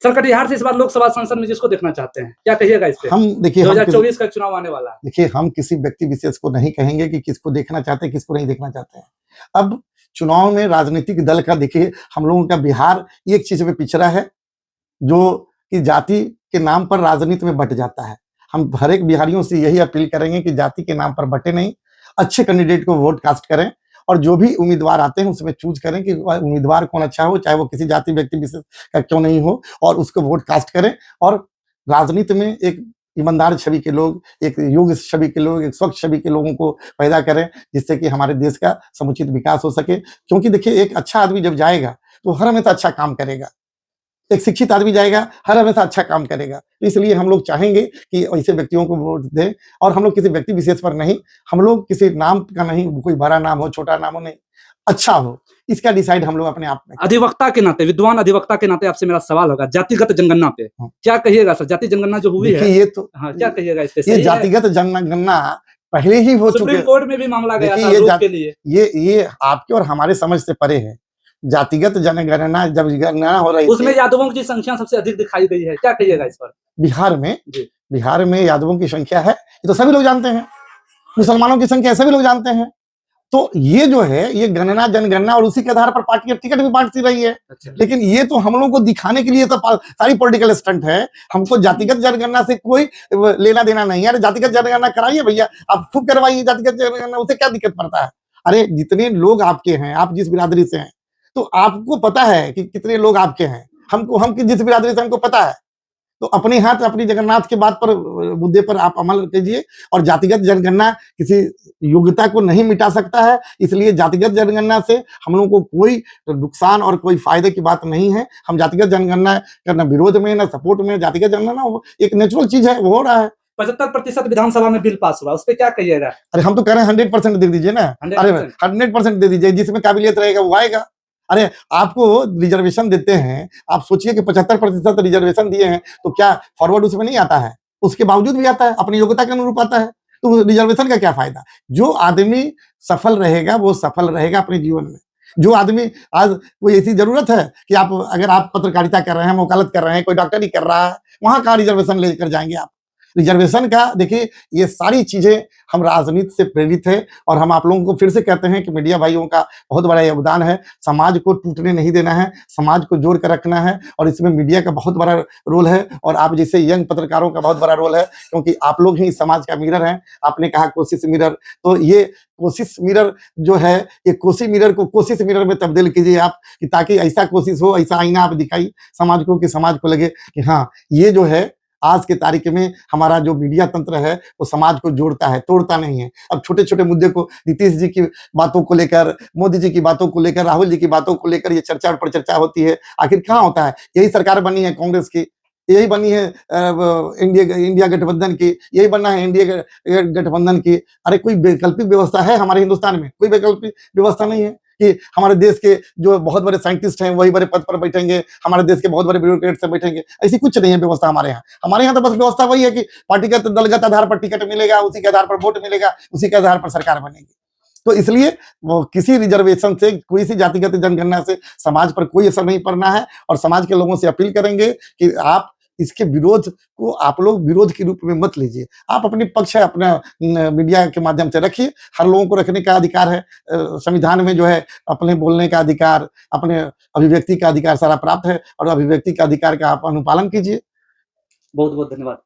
Sir Katihar से इस बार लोकसभा संसद में जिसको देखना चाहते हैं, क्या कहिएगा इस पे? हम देखिए 2024 का चुनाव आने वाला है। देखिए हम किसी व्यक्ति विशेष को नहीं कहेंगे कि किसको देखना चाहते हैं, किसको नहीं देखना चाहते हैं। अब चुनाव में राजनीतिक दल का देखिए, हम लोगों का बिहार एक चीज में पिछड़ा है, जो कि जाति के नाम पर राजनीति में बट जाता है। हम हर एक बिहारियों से यही अपील करेंगे कि जाति के नाम पर बटे नहीं, अच्छे कैंडिडेट को वोट कास्ट करें और जो भी उम्मीदवार आते हैं उसमें चूज करें कि उम्मीदवार कौन अच्छा हो, चाहे वो किसी जाति व्यक्ति विशेष का क्यों नहीं हो, और उसको वोट कास्ट करें। और राजनीति में एक ईमानदार छवि के लोग, एक योग्य छवि के लोग, एक स्वच्छ छवि के लोगों को पैदा करें, जिससे कि हमारे देश का समुचित विकास हो सके। क्योंकि देखिए एक अच्छा आदमी जब जाएगा तो हर हमेशा अच्छा काम करेगा, एक शिक्षित आदमी जाएगा हर हमेशा अच्छा काम करेगा। तो इसलिए हम लोग चाहेंगे कि ऐसे व्यक्तियों को वोट दें, और हम लोग किसी व्यक्ति विशेष पर नहीं, हम लोग किसी नाम का नहीं, कोई बड़ा नाम हो छोटा नाम हो नहीं, अच्छा हो, इसका डिसाइड हम लोग अपने आप में। अधिवक्ता के नाते, विद्वान अधिवक्ता के नाते आपसे मेरा सवाल होगा जातिगत जनगणना पे, क्या कहिएगा सर? जाति जनगणना जो हुई है, ये तो हाँ, क्या कहिएगा इस पे? ये जातिगत जनगणना पहले ही हो चुके, सुप्रीम कोर्ट में भी मामला गया था रोक के लिए। ये आपके और हमारे समझ से परे है। जातिगत जनगणना जब गणना हो रही उसमें यादवों की संख्या सबसे अधिक दिखाई गई है, क्या कहिएगा इस पर? बिहार में यादवों की संख्या है, ये तो सभी लोग जानते हैं। मुसलमानों की संख्या सभी लोग जानते हैं। तो ये जो है ये गणना जनगणना, और उसी के आधार पर पार्टी अब टिकट भी बांटती रही है। लेकिन ये तो हम लोगों को दिखाने के लिए तो सारी पॉलिटिकल स्टंट है। हमको जातिगत जनगणना से कोई लेना देना नहीं है। अरे जातिगत जनगणना कराइए भैया, आप खूब करवाइए जातिगत जनगणना, उसे क्या दिक्कत पड़ता है? अरे जितने लोग आपके हैं, आप जिस बिरादरी से हैं, तो आपको पता है कि कितने लोग आपके हैं। हम जिस बिरादरी से हमको पता है। तो अपने हाथ अपनी जगन्नाथ के बात पर मुद्दे पर आप अमल कीजिए। और जातिगत जनगणना किसी योग्यता को नहीं मिटा सकता है, इसलिए जातिगत जनगणना से हम लोगों को कोई नुकसान और कोई फायदे की बात नहीं है। हम जातिगत जनगणना करना विरोध में ना सपोर्ट में। जातिगत जनगणना एक नेचुरल चीज है, वो हो रहा है। 75% विधानसभा में बिल पास हुआ, उस पर क्या कहिएगा? अरे हम तो कह रहे हैं 100% दे दीजिए ना। अरे 100% दे दीजिए, जिसमें काबिलियत रहेगा वो आएगा। अरे आपको रिजर्वेशन देते हैं, आप सोचिए कि 75% रिजर्वेशन दिए हैं, तो क्या फॉरवर्ड उसमें नहीं आता है? उसके बावजूद भी आता है, अपनी योग्यता के अनुरूप आता है। तो रिजर्वेशन का क्या फायदा? जो आदमी सफल रहेगा वो सफल रहेगा अपने जीवन में। जो आदमी आज कोई ऐसी जरूरत है कि अगर आप पत्रकारिता कर रहे हैं, वकालत कर रहे हैं, कोई डॉक्टरी कर रहा है, वहां कहाँ रिजर्वेशन लेकर जाएंगे आप? रिजर्वेशन का देखिए, ये सारी चीजें हम राजनीति से प्रेरित है। और हम आप लोगों को फिर से कहते हैं कि मीडिया भाइयों का बहुत बड़ा योगदान है। समाज को टूटने नहीं देना है, समाज को जोड़ कर रखना है, और इसमें मीडिया का बहुत बड़ा रोल है। और आप जैसे यंग पत्रकारों का बहुत बड़ा रोल है, क्योंकि आप लोग ही समाज का मिरर हैं। आपने कहा कोशिश मिरर, तो ये कोशिश मिरर जो है, ये कोसी मिरर को कोशिश मिरर में तब्दील कीजिए आप, कि ताकि ऐसा कोशिश हो, ऐसा आईना आप दिखाई समाज को, कि समाज को लगे कि हाँ, ये जो है आज के तारीख में हमारा जो मीडिया तंत्र है वो समाज को जोड़ता है, तोड़ता नहीं है। अब छोटे छोटे मुद्दे को, नीतीश जी की बातों को लेकर, मोदी जी की बातों को लेकर, राहुल जी की बातों को लेकर ये चर्चा पर चर्चा होती है। आखिर कहाँ होता है? यही सरकार बनी है कांग्रेस की, यही बनी है इंडिया गठबंधन की, यही बनना है इंडिया गठबंधन की। अरे कोई वैकल्पिक व्यवस्था है हमारे हिंदुस्तान में? कोई वैकल्पिक व्यवस्था नहीं है कि हमारे देश के जो बहुत बड़े साइंटिस्ट हैं वही बड़े पद पर बैठेंगे, हमारे देश के बहुत बड़े ब्यूरोक्रेट से बैठेंगे। ऐसी कुछ नहीं है व्यवस्था हमारे यहाँ। हमारे यहाँ तो बस व्यवस्था वही है कि पार्टीगत दलगत आधार पर टिकट मिलेगा, उसी के आधार पर वोट मिलेगा, उसी के आधार पर सरकार बनेगी। तो इसलिए वो किसी रिजर्वेशन से, कोई सी जातिगत जनगणना से समाज पर कोई असर नहीं पड़ना है। और समाज के लोगों से अपील करेंगे कि आप इसके विरोध को आप लोग विरोध के रूप में मत लीजिए। आप अपनी पक्ष है अपना मीडिया के माध्यम से रखिए। हर लोगों को रखने का अधिकार है। संविधान में जो है अपने बोलने का अधिकार, अपने अभिव्यक्ति का अधिकार सारा प्राप्त है, और अभिव्यक्ति का अधिकार का आप अनुपालन कीजिए। बहुत बहुत धन्यवाद।